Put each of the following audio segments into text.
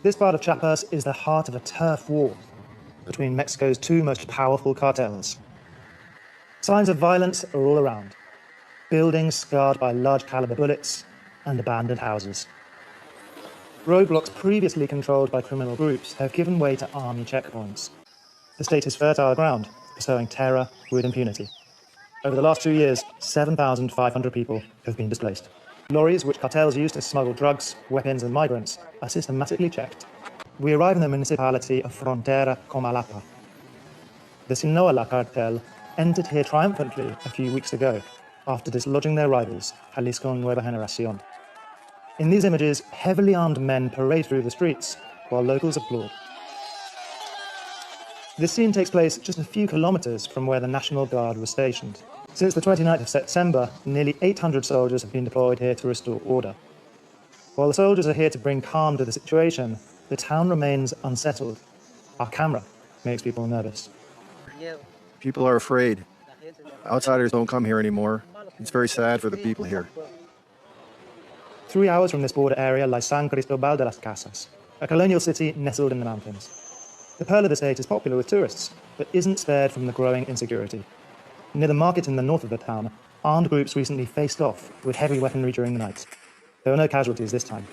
This part of Chiapas is the heart of a turf war between Mexico's two most powerful cartels. Signs of violence are all around. Buildings scarred by large-caliber bullets and abandoned houses. Roadblocks previously controlled by criminal groups have given way to army checkpoints. The state is fertile ground for sowing terror with impunity. Over the last 2 years, 7,500 people have been displaced. Lorries which cartels use to smuggle drugs, weapons and migrants are systematically checked. We arrive in the municipality of Frontera Comalapa. The Sinaloa cartel entered here triumphantly a few weeks ago after dislodging their rivals, Jalisco Nueva Generación. In these images, heavily armed men parade through the streets while locals applaud. This scene takes place just a few kilometers from where the National Guard was stationed. Since the 29th of September, nearly 800 soldiers have been deployed here to restore order. While the soldiers are here to bring calm to the situation, the town remains unsettled. Our camera makes people nervous. People are afraid. Outsiders don't come here anymore. It's very sad for the people here. 3 hours from this border area lies San Cristobal de las Casas, a colonial city nestled in the mountains. The pearl of the state is popular with tourists, but isn't spared from the growing insecurity. Near the market in the north of the town, armed groups recently faced off with heavy weaponry during the night. There were no casualties this time.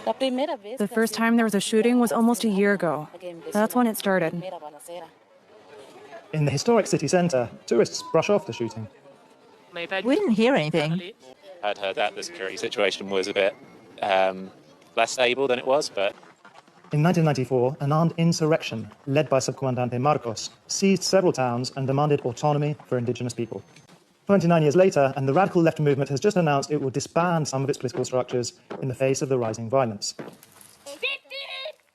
The first time there was a shooting was almost a year ago. That's when it started. In the historic city centre, tourists brush off the shooting. We didn't hear anything. I'd heard that the security situation was a bit less stable than it was, but... In 1994, an armed insurrection, led by Subcomandante Marcos, seized several towns and demanded autonomy for indigenous people. 29 years later, and the radical left movement has just announced it will disband some of its political structures in the face of the rising violence.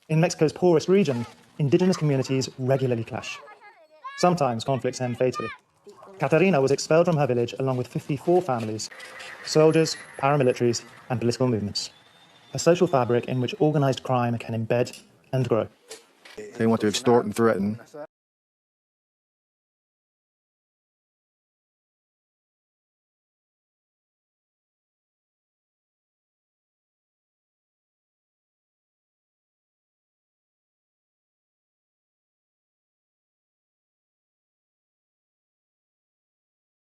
In Mexico's poorest region, indigenous communities regularly clash. Sometimes conflicts end fatally. Catarina was expelled from her village along with 54 families, soldiers, paramilitaries, and political movements. A social fabric in which organized crime can embed and grow. They want to extort and threaten.